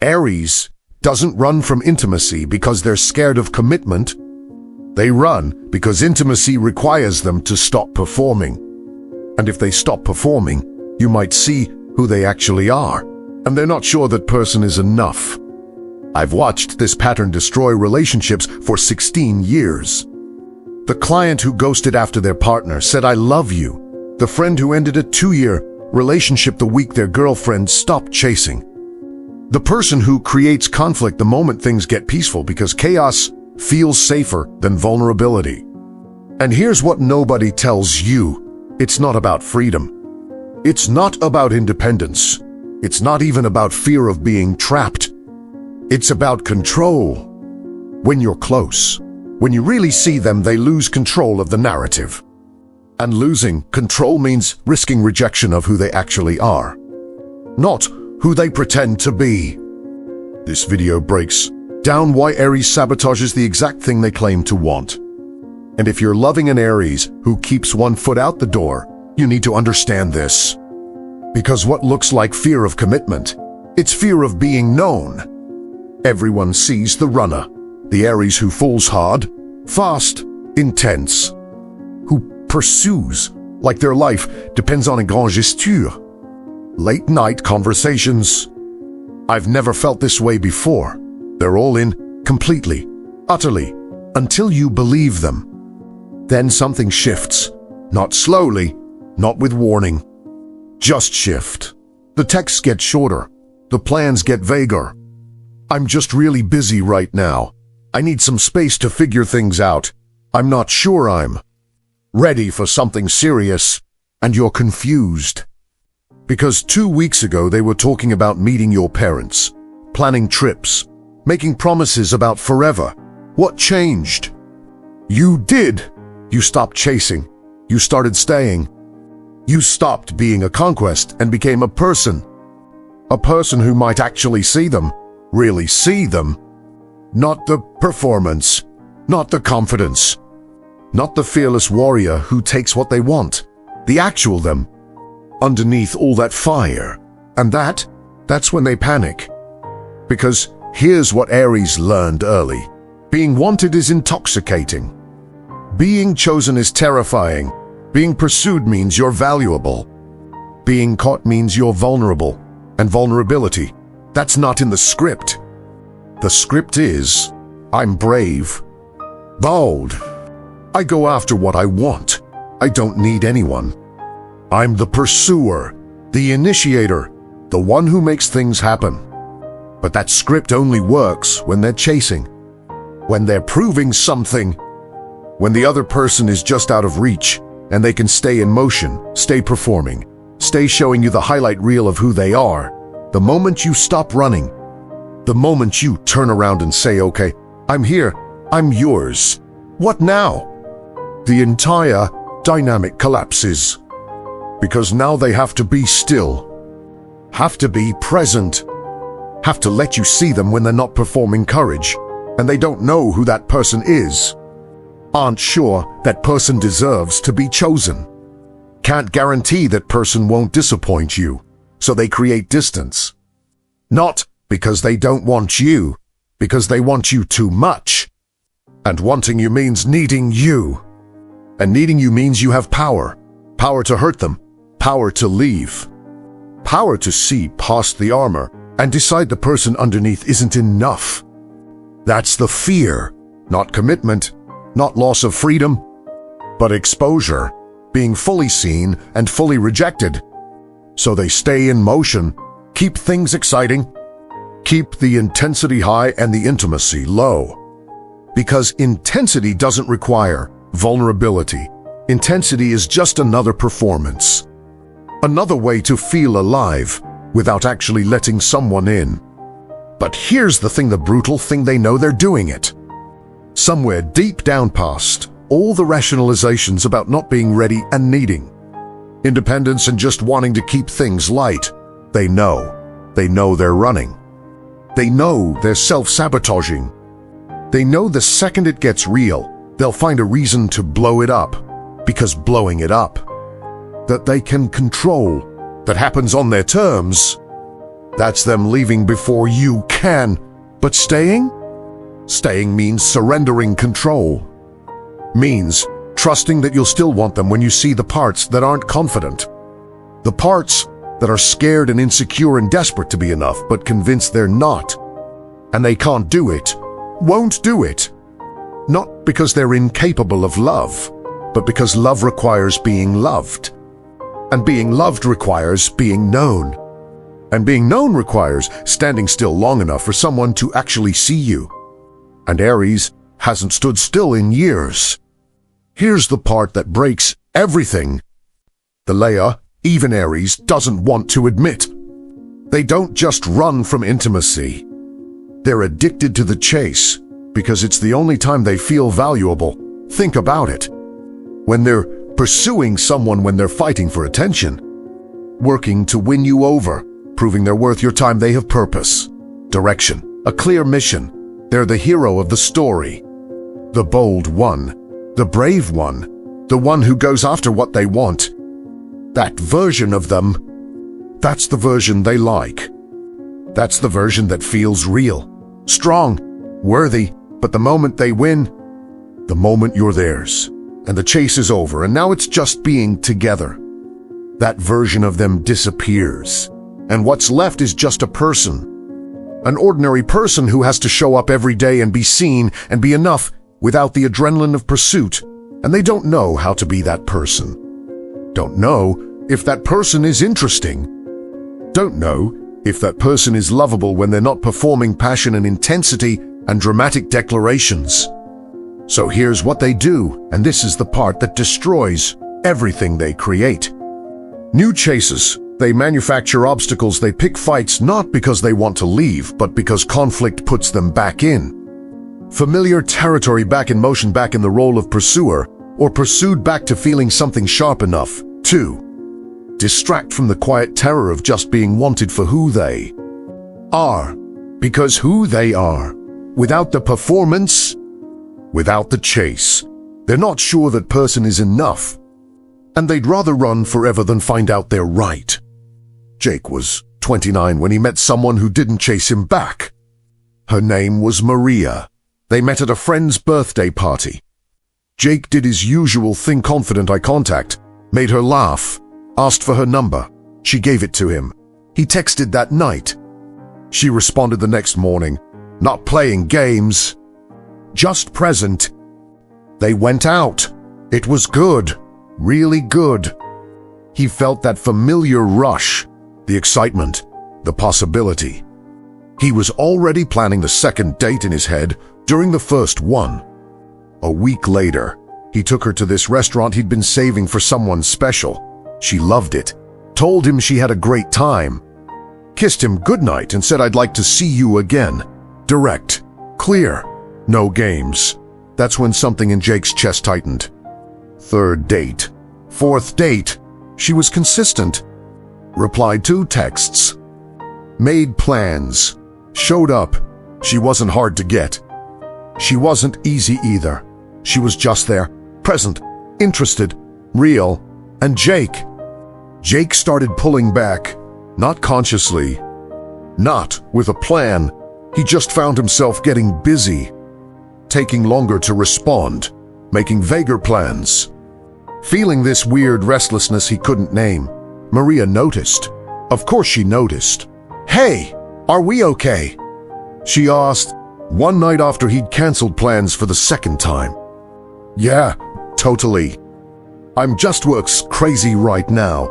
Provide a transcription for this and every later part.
Aries doesn't run from intimacy because they're scared of commitment. They run because intimacy requires them to stop performing. And if they stop performing, you might see who they actually are, and they're not sure that person is enough. I've watched this pattern destroy relationships for 16 years. The client who ghosted after their partner said, "I love you." The friend who ended a 2-year relationship the week their girlfriend stopped chasing. The person who creates conflict the moment things get peaceful because chaos feels safer than vulnerability. And here's what nobody tells you. It's not about freedom. It's not about independence. It's not even about fear of being trapped. It's about control. When you're close, when you really see them, they lose control of the narrative. And losing control means risking rejection of who they actually are, not who they pretend to be. This video breaks down why Aries sabotages the exact thing they claim to want. And if you're loving an Aries who keeps one foot out the door, you need to understand this. Because what looks like fear of commitment, it's fear of being known. Everyone sees the runner, the Aries who falls hard, fast, intense, who pursues like their life depends on a grand gesture. Late night conversations. I've never felt this way before. They're all in, completely, utterly, until you believe them. Then something shifts. Not slowly, not with warning. Just shift. The texts get shorter. The plans get vaguer. "I'm just really busy right now. I need some space to figure things out. I'm not sure I'm ready for something serious." And you're confused. Because 2 weeks ago they were talking about meeting your parents, planning trips, making promises about forever. What changed? You did. You stopped chasing. You started staying. You stopped being a conquest and became a person. A person who might actually see them, really see them. Not the performance, not the confidence, not the fearless warrior who takes what they want, the actual them. Underneath all that fire. And that's when they panic. Because here's what Aries learned early. Being wanted is intoxicating. Being chosen is terrifying. Being pursued means you're valuable. Being caught means you're vulnerable. And vulnerability, that's not in the script. The script is, I'm brave, bold. I go after what I want. I don't need anyone. I'm the pursuer, the initiator, the one who makes things happen. But that script only works when they're chasing, when they're proving something, when the other person is just out of reach and they can stay in motion, stay performing, stay showing you the highlight reel of who they are. The moment you stop running, the moment you turn around and say, "Okay, I'm here, I'm yours. What now?" the entire dynamic collapses. Because now they have to be still, have to be present, have to let you see them when they're not performing courage, and they don't know who that person is. Aren't sure that person deserves to be chosen. Can't guarantee that person won't disappoint you, so they create distance. Not because they don't want you, because they want you too much. And wanting you means needing you. And needing you means you have power. Power to hurt them. Power to leave. Power to see past the armor and decide the person underneath isn't enough. That's the fear. Not commitment. Not loss of freedom. But exposure. Being fully seen and fully rejected. So they stay in motion. Keep things exciting. Keep the intensity high and the intimacy low. Because intensity doesn't require vulnerability. Intensity is just another performance. Another way to feel alive without actually letting someone in. But here's the thing, the brutal thing, they know they're doing it. Somewhere deep down past all the rationalizations about not being ready and needing independence and just wanting to keep things light, they know they're running. They know they're self-sabotaging. They know the second it gets real, they'll find a reason to blow it up, because blowing it up, that they can control, that happens on their terms, That's them leaving before you can. But staying? Staying means surrendering control. Means trusting that you'll still want them when you see the parts that aren't confident. The parts that are scared and insecure and desperate to be enough, but convinced they're not. And they can't do it, won't do it. Not because they're incapable of love, but because love requires being loved. And being loved requires being known. And being known requires standing still long enough for someone to actually see you. And Aries hasn't stood still in years. Here's the part that breaks everything. The Leia, even Aries, doesn't want to admit. They don't just run from intimacy. They're addicted to the chase because it's the only time they feel valuable. Think about it. When they're pursuing someone, when they're fighting for attention, working to win you over, proving they're worth your time, they have purpose, direction, a clear mission. They're the hero of the story. The bold one, the brave one, the one who goes after what they want. That version of them, that's the version they like. That's the version that feels real, strong, worthy, but the moment they win, the moment you're theirs, and the chase is over, and now it's just being together. That version of them disappears, and what's left is just a person. An ordinary person who has to show up every day and be seen and be enough without the adrenaline of pursuit, and they don't know how to be that person. Don't know if that person is interesting. Don't know if that person is lovable when they're not performing passion and intensity and dramatic declarations. So here's what they do, and this is the part that destroys everything they create. New chases. They manufacture obstacles, they pick fights not because they want to leave, but because conflict puts them back in. Familiar territory back in motion, back in the role of pursuer, or pursued back to feeling something sharp enough to distract from the quiet terror of just being wanted for who they are. Because who they are, without the performance, without the chase, they're not sure that person is enough. And they'd rather run forever than find out they're right. Jake was 29 when he met someone who didn't chase him back. Her name was Maria. They met at a friend's birthday party. Jake did his usual thing, confident eye contact, made her laugh, asked for her number. She gave it to him. He texted that night. She responded the next morning, not playing games, just present. They went out. It was good, really good. He felt that familiar rush, the excitement, the possibility. He was already planning the second date in his head during the first one. A week later, he took her to this restaurant he'd been saving for someone special. She loved it, told him she had a great time, kissed him goodnight and said, "I'd like to see you again." Direct, clear, no games. That's when something in Jake's chest tightened. Third date, fourth date, she was consistent. Replied to texts, made plans, showed up. She wasn't hard to get. She wasn't easy either. She was just there, present, interested, real. And Jake started pulling back, not consciously, not with a plan. He just found himself getting busy, taking longer to respond, making vaguer plans, feeling this weird restlessness he couldn't name. Maria noticed. Of course she noticed. "Hey, are we okay?" she asked, one night after he'd canceled plans for the second time. "Yeah, totally. I'm just works crazy right now."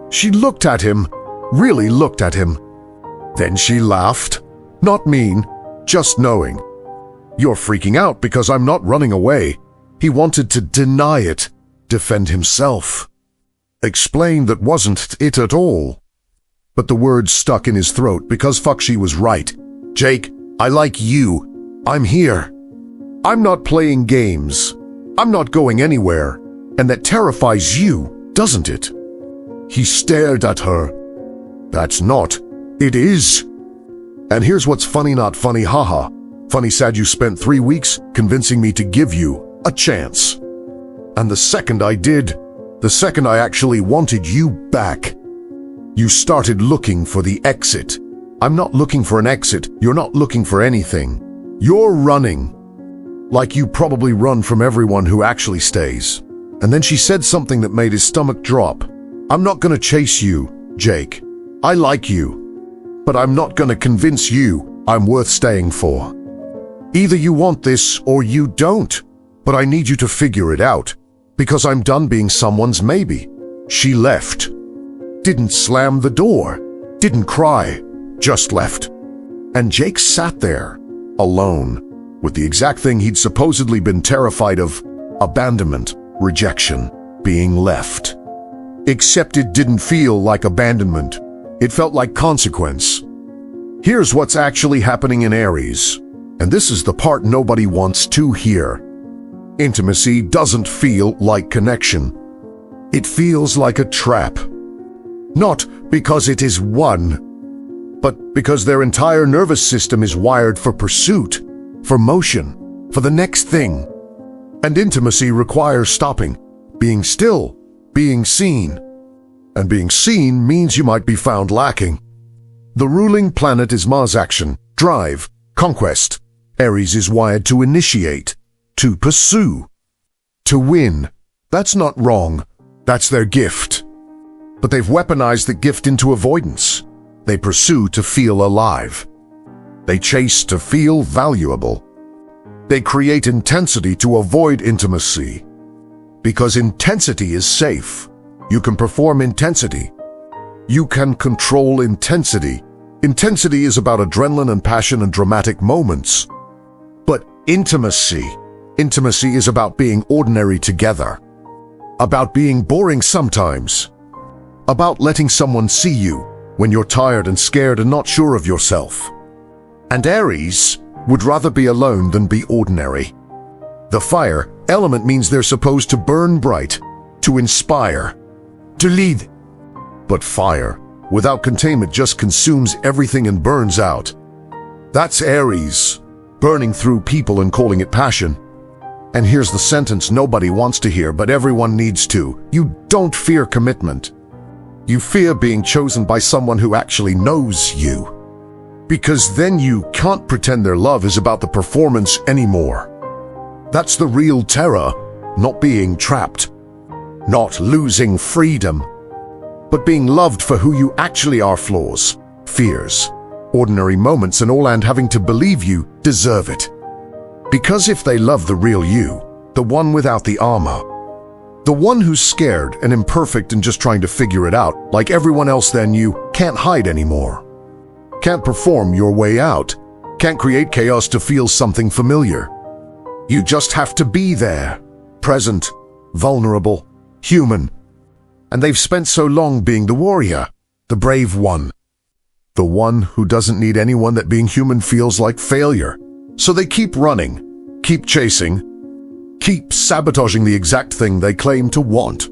She looked at him, really looked at him. Then she laughed. Not mean, just knowing. "You're freaking out because I'm not running away." He wanted to deny it, defend himself. Explain that wasn't it at all. But the words stuck in his throat because fuck, she was right. "Jake, I like you. I'm here. I'm not playing games. I'm not going anywhere." And that terrifies you, doesn't it? He stared at her. "That's not. It is. And here's what's funny, not funny, haha. Funny sad you spent 3 weeks convincing me to give you a chance. And the second I did, the second I actually wanted you back, You started looking for the exit. I'm not looking for an exit. You're not looking for anything. You're running. Like you probably run from everyone who actually stays. And then she said something that made his stomach drop. I'm not gonna chase you, Jake. I like you. But I'm not gonna convince you I'm worth staying for. Either you want this or you don't. But I need you to figure it out. Because I'm done being someone's maybe. She left. Didn't slam the door. Didn't cry. Just left. And Jake sat there, alone, with the exact thing he'd supposedly been terrified of: abandonment, rejection, being left. Except it didn't feel like abandonment. It felt like consequence. Here's what's actually happening in Aries, and this is the part nobody wants to hear. Intimacy doesn't feel like connection. It feels like a trap. Not because it is one, but because their entire nervous system is wired for pursuit, for motion, for the next thing. And intimacy requires stopping, being still, being seen. And being seen means you might be found lacking. The ruling planet is Mars: action, drive, conquest. Aries is wired to initiate, to pursue, to win. That's not wrong. That's their gift. But they've weaponized the gift into avoidance. They pursue to feel alive. They chase to feel valuable. They create intensity to avoid intimacy. Because intensity is safe. You can perform intensity. You can control intensity. Intensity is about adrenaline and passion and dramatic moments. But intimacy is about being ordinary together. About being boring sometimes. About letting someone see you when you're tired and scared and not sure of yourself. And Aries would rather be alone than be ordinary. The fire element means they're supposed to burn bright, to inspire, to lead. But fire, without containment, just consumes everything and burns out. That's Aries, burning through people and calling it passion. And here's the sentence nobody wants to hear, but everyone needs to. You don't fear commitment. You fear being chosen by someone who actually knows you. Because then you can't pretend their love is about the performance anymore. That's the real terror, not being trapped, not losing freedom, but being loved for who you actually are: flaws, fears, ordinary moments and all, and having to believe you deserve it. Because if they love the real you, the one without the armor, the one who's scared and imperfect and just trying to figure it out like everyone else, then you can't hide anymore. Can't perform your way out. Can't create chaos to feel something familiar. You just have to be there, present, vulnerable, human. And they've spent so long being the warrior, the brave one. The one who doesn't need anyone, that being human feels like failure. So they keep running, keep chasing, keep sabotaging the exact thing they claim to want.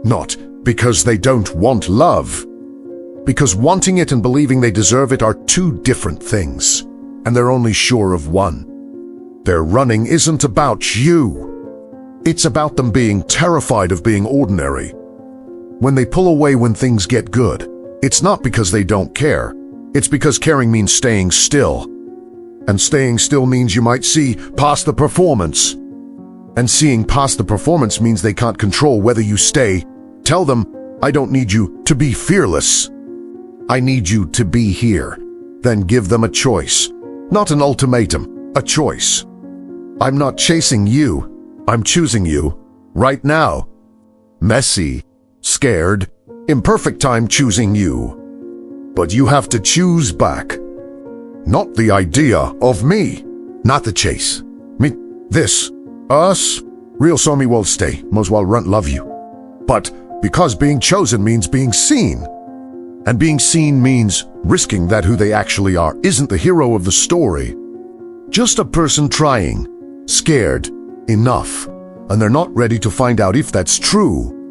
Not because they don't want love. Because wanting it and believing they deserve it are two different things, and they're only sure of one. Their running isn't about you. It's about them being terrified of being ordinary. When they pull away when things get good, it's not because they don't care. It's because caring means staying still. And staying still means you might see past the performance. And seeing past the performance means they can't control whether you stay. Tell them, I don't need you to be fearless. I need you to be here. Then give them a choice. Not an ultimatum, a choice. I'm not chasing you. I'm choosing you. Right now. Messy, scared, imperfect time choosing you. But you have to choose back. Not the idea of me. Not the chase. Me, this, us, real so me will stay. Most well run love you. But because being chosen means being seen. And being seen means risking that who they actually are isn't the hero of the story. Just a person trying, scared, enough, and they're not ready to find out if that's true.